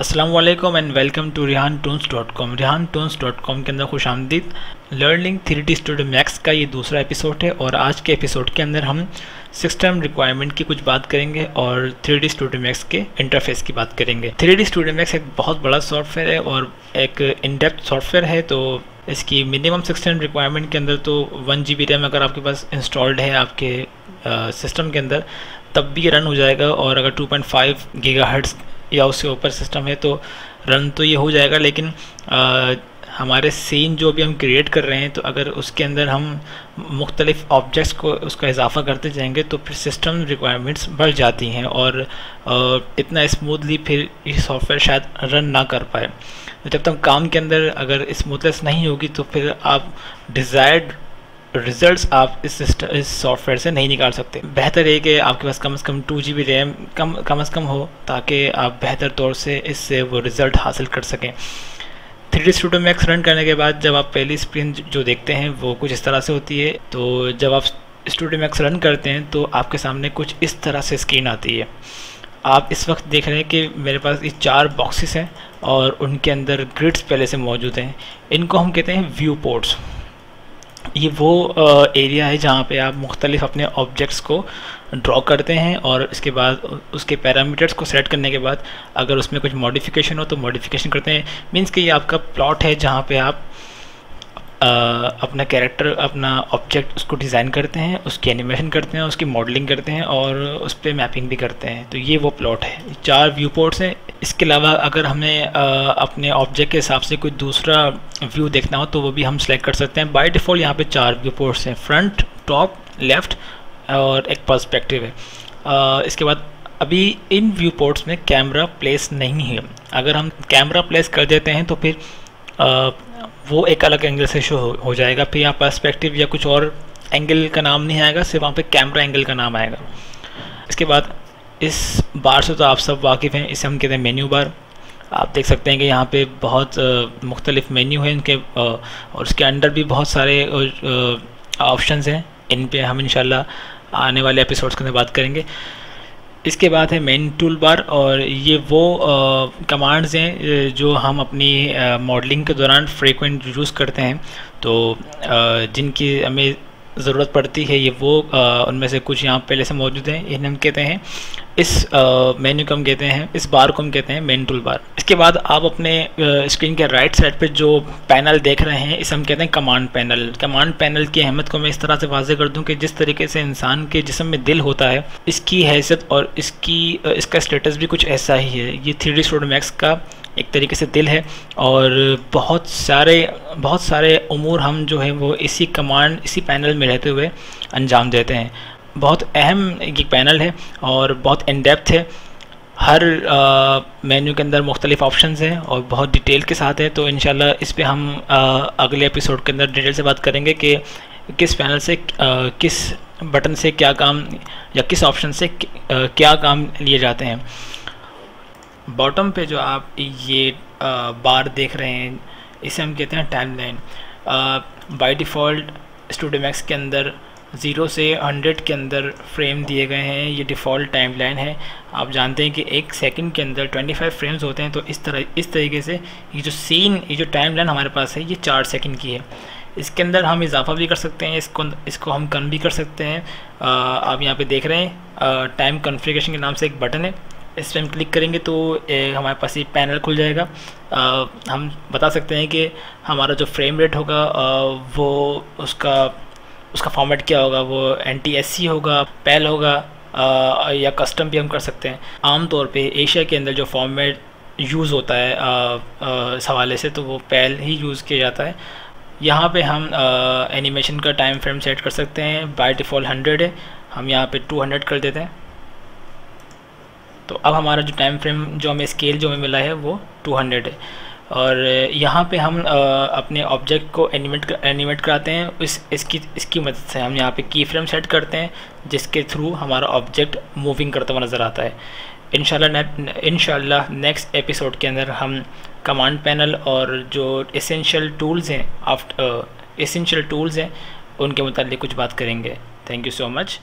अस्सलाम वालेकुम and welcome to rehantoons.com। rehantoons.com के अंदर खुश आमदीद। लर्निंग 3D स्टूडियो मैक्स का ये दूसरा एपिसोड है और आज के एपिसोड के अंदर हम सिस्टम रिक्वायरमेंट की कुछ बात करेंगे और 3D स्टूडियो मैक्स के इंटरफेस की बात करेंगे। 3D स्टूडियो मैक्स एक बहुत बड़ा सॉफ्टवेयर है और एक इन डेप्थ सॉफ्टवेयर है, तो इसकी मिनिमम सिस्टम रिक्वायरमेंट के अंदर तो 1 GB रैम अगर आपके पास इंस्टॉल्ड है आपके सिस्टम के अंदर तब भी रन हो जाएगा, और अगर 2.5 GHz या उससे ऊपर सिस्टम है तो रन तो ये हो जाएगा। लेकिन हमारे सीन जो भी हम क्रिएट कर रहे हैं तो अगर उसके अंदर हम मुख्तलिफ ऑब्जेक्ट्स को उसका इजाफा करते जाएंगे तो फिर सिस्टम रिक्वायरमेंट्स बढ़ जाती हैं और इतना स्मूथली फिर ये सॉफ्टवेयर शायद रन ना कर पाए। तो जब तक काम के अंदर अगर स्मूथनेस नहीं होगी तो फिर आप डिज़ायर्ड रिजल्ट्स आप इस सॉफ्टवेयर से नहीं निकाल सकते। बेहतर है कि आपके पास कम से कम 2 GB रैम कम से कम हो ताकि आप बेहतर तौर से इससे वो रिज़ल्ट हासिल कर सकें। 3D स्टूडियो मैक्स रन करने के बाद जब आप पहली स्क्रीन जो देखते हैं वो कुछ इस तरह से होती है। तो जब आप स्टूडियो मैक्स रन करते हैं तो आपके सामने कुछ इस तरह से स्क्रीन आती है। आप इस वक्त देख रहे हैं कि मेरे पास ये 4 बॉक्सेस हैं और उनके अंदर ग्रिड्स पहले से मौजूद हैं। इनको हम कहते हैं व्यू पोर्ट्स। ये वो एरिया है जहाँ पे आप मुख्तलिफ अपने ऑब्जेक्ट्स को ड्रॉ करते हैं और इसके बाद उसके पैरामीटर्स को सेलेक्ट करने के बाद अगर उसमें कुछ मॉडिफिकेशन हो तो मॉडिफिकेशन करते हैं। मींस कि ये आपका प्लॉट है जहाँ पे आप अपना कैरेक्टर अपना ऑब्जेक्ट उसको डिज़ाइन करते हैं, उसकी एनिमेशन करते हैं, उसकी मॉडलिंग करते हैं और उस पर मैपिंग भी करते हैं। तो ये वो प्लॉट है। 4 व्यू पोर्ट्स हैं। इसके अलावा अगर हमें अपने ऑब्जेक्ट के हिसाब से कोई दूसरा व्यू देखना हो तो वो भी हम सेलेक्ट कर सकते हैं। बाय डिफ़ॉल्ट यहाँ पे 4 व्यू पोर्ट्स हैं, फ्रंट, टॉप, लेफ़्ट और एक पर्सपेक्टिव है। इसके बाद अभी इन व्यू पोर्ट्स में कैमरा प्लेस नहीं है। अगर हम कैमरा प्लेस कर देते हैं तो फिर वो एक अलग एंगल से शो हो जाएगा। फिर यहाँ पर्सपेक्टिव या कुछ और एंगल का नाम नहीं आएगा, सिर्फ वहाँ पे कैमरा एंगल का नाम आएगा। इसके बाद इस बार से तो आप सब वाकिफ़ हैं, इसे हम कहते हैं मेन्यू बार। आप देख सकते हैं कि यहाँ पे बहुत मुख्तलिफ मेन्यू हैं इनके और उसके अंडर भी बहुत सारे ऑप्शंस हैं। इन पे हम इंशाल्लाह आने वाले एपिसोड्स के अंदर बात करेंगे। इसके बाद है मेन टूल बार, और ये वो कमांड्स हैं जो हम अपनी मॉडलिंग के दौरान फ्रीक्वेंट यूज़ करते हैं, तो जिनकी हमें ज़रूरत पड़ती है। ये वो उनमें से कुछ यहाँ पहले से मौजूद हैं। इन्हें हम कहते हैं इस मेन्यू को हम कहते हैं, इस बार को हम कहते हैं मेन टूल बार। इसके बाद आप अपने स्क्रीन के राइट साइड पे जो पैनल देख रहे हैं इसे हम कहते हैं कमांड पैनल। कमांड पैनल की अहमियत को मैं इस तरह से वाज़ेह कर दूं कि जिस तरीके से इंसान के जिस्म में दिल होता है, इसकी हैसियत और इसका स्टेटस भी कुछ ऐसा ही है। ये 3D स्टूडियो मैक्स का एक तरीके से दिल है और बहुत सारे उमूर हम जो है वो इसी पैनल में रहते हुए अंजाम देते हैं। बहुत अहम ये पैनल है और बहुत इन डेप्थ है। हर मेन्यू के अंदर मुख्तलिफ ऑप्शंस हैं और बहुत डिटेल के साथ है। तो इंशाल्लाह इस पे हम अगले एपिसोड के अंदर डिटेल से बात करेंगे कि किस पैनल से किस बटन से क्या काम या किस ऑप्शन से क्या काम लिए जाते हैं। बॉटम पे जो आप ये बार देख रहे हैं इसे हम कहते हैं timeline. By default studio max के अंदर 0 से 100 के अंदर फ्रेम दिए गए हैं। ये डिफ़ॉल्ट टाइमलाइन है। आप जानते हैं कि 1 सेकंड के अंदर 25 फ्रेम्स होते हैं। तो इस तरीके से ये जो टाइमलाइन हमारे पास है ये 4 सेकंड की है। इसके अंदर हम इजाफा भी कर सकते हैं, इसको हम कम भी कर सकते हैं। आप यहाँ पे देख रहे हैं टाइम कॉन्फ़िगरेशन के नाम से एक बटन है। इस पर हम क्लिक करेंगे तो हमारे पास ये पैनल खुल जाएगा। हम बता सकते हैं कि हमारा जो फ्रेम रेट होगा वो उसका फॉर्मेट क्या होगा, वो NTSC होगा, पैल होगा या कस्टम भी हम कर सकते हैं। आम तौर पे एशिया के अंदर जो फॉर्मेट यूज़ होता है इस हवाले से तो वो पैल ही यूज़ किया जाता है। यहाँ पे हम एनिमेशन का टाइम फ्रेम सेट कर सकते हैं। बाय डिफ़ॉल्ट 100 है, हम यहाँ पे 200 कर देते हैं। तो अब हमारा जो टाइम फ्रेम जो हमें स्केल जो हमें मिला है वो 200 है। और यहाँ पे हम अपने ऑब्जेक्ट को एनिमेट कराते हैं। इसकी मदद से हम यहाँ पे की फ्रेम सेट करते हैं जिसके थ्रू हमारा ऑब्जेक्ट मूविंग करता हुआ नज़र आता है। इंशाल्लाह नेक्स्ट एपिसोड के अंदर हम कमांड पैनल और जो एसेंशियल टूल्स हैं उनके मुताल्लिक कुछ बात करेंगे। Thank you so much.